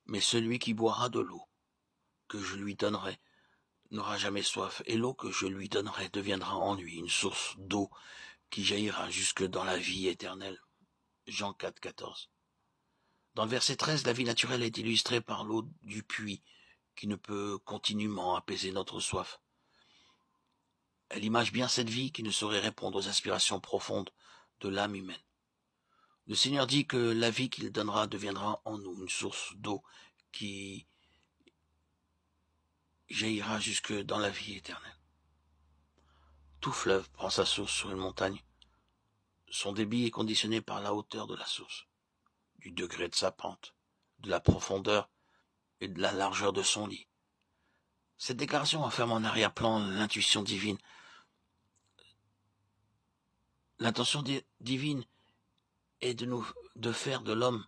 Mais celui qui boira de l'eau que je lui donnerai n'aura jamais soif, et l'eau que je lui donnerai deviendra en lui une source d'eau qui jaillira jusque dans la vie éternelle. Jean 4, 14. Dans le verset 13, la vie naturelle est illustrée par l'eau du puits qui ne peut continuellement apaiser notre soif. Elle image bien cette vie qui ne saurait répondre aux aspirations profondes de l'âme humaine. Le Seigneur dit que la vie qu'il donnera deviendra en nous une source d'eau qui jaillira jusque dans la vie éternelle. Tout fleuve prend sa source sur une montagne. Son débit est conditionné par la hauteur de la source, du degré de sa pente, de la profondeur et de la largeur de son lit. Cette déclaration enferme en arrière-plan l'intuition divine. L'intention divine est de faire de l'homme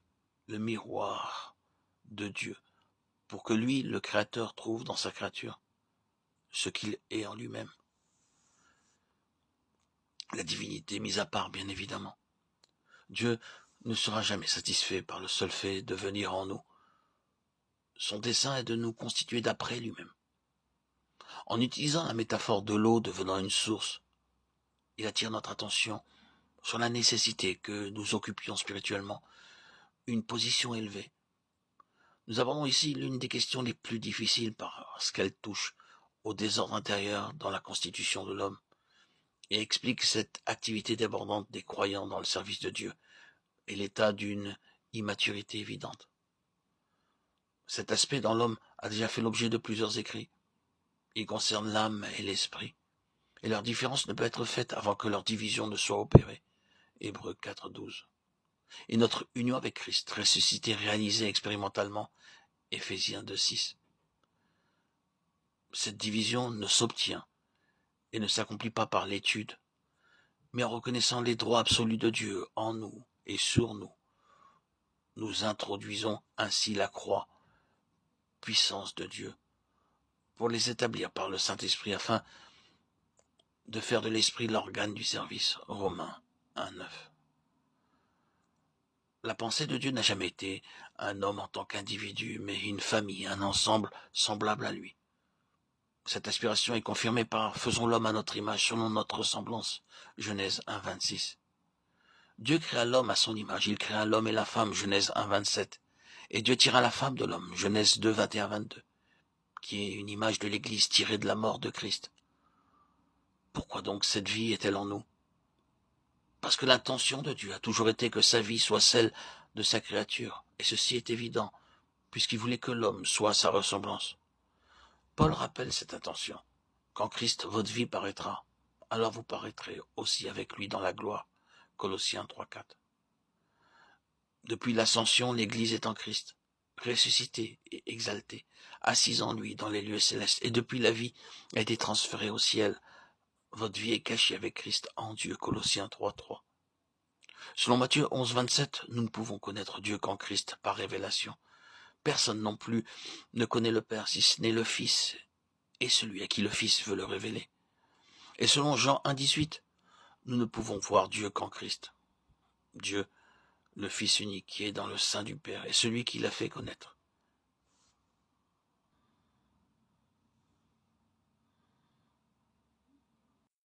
le miroir de Dieu, pour que lui, le Créateur, trouve dans sa créature ce qu'il est en lui-même. La divinité mise à part, bien évidemment. Dieu ne sera jamais satisfait par le seul fait de venir en nous. Son dessein est de nous constituer d'après lui-même. En utilisant la métaphore de l'eau devenant une source, il attire notre attention sur la nécessité que nous occupions spirituellement une position élevée. Nous abordons ici l'une des questions les plus difficiles parce qu'elle touche au désordre intérieur dans la constitution de l'homme et explique cette activité débordante des croyants dans le service de Dieu et l'état d'une immaturité évidente. Cet aspect dans l'homme a déjà fait l'objet de plusieurs écrits. Il concerne l'âme et l'esprit, et leur différence ne peut être faite avant que leur division ne soit opérée. Hébreux 4, 12. Et notre union avec Christ, ressuscité, réalisée expérimentalement, Éphésiens 2, 6. Cette division ne s'obtient et ne s'accomplit pas par l'étude, mais en reconnaissant les droits absolus de Dieu en nous et sur nous. Nous introduisons ainsi la croix, puissance de Dieu, pour les établir par le Saint-Esprit afin de faire de l'Esprit l'organe du service. Romains 1, 9. La pensée de Dieu n'a jamais été un homme en tant qu'individu, mais une famille, un ensemble semblable à lui. Cette aspiration est confirmée par « Faisons l'homme à notre image, selon notre ressemblance » Genèse 1, 26. Dieu créa l'homme à son image, il créa l'homme et la femme, Genèse 1, 27. Et Dieu tira la femme de l'homme, Genèse 2, 21, 22, qui est une image de l'Église tirée de la mort de Christ. Pourquoi donc cette vie est-elle en nous? Parce que l'intention de Dieu a toujours été que sa vie soit celle de sa créature, et ceci est évident, puisqu'il voulait que l'homme soit à sa ressemblance. Paul rappelle cette intention. Quand Christ, votre vie paraîtra, alors vous paraîtrez aussi avec lui dans la gloire. Colossiens 3, 4. Depuis l'ascension, l'Église est en Christ, ressuscitée et exaltée, assise en lui dans les lieux célestes, et depuis la vie a été transférée au ciel. Votre vie est cachée avec Christ en Dieu. Colossiens 3, 3. Selon Matthieu 11, 27, nous ne pouvons connaître Dieu qu'en Christ par révélation. Personne non plus ne connaît le Père si ce n'est le Fils et celui à qui le Fils veut le révéler. Et selon Jean 1, 18, nous ne pouvons voir Dieu qu'en Christ. Dieu, le Fils unique qui est dans le sein du Père, est celui qui l'a fait connaître.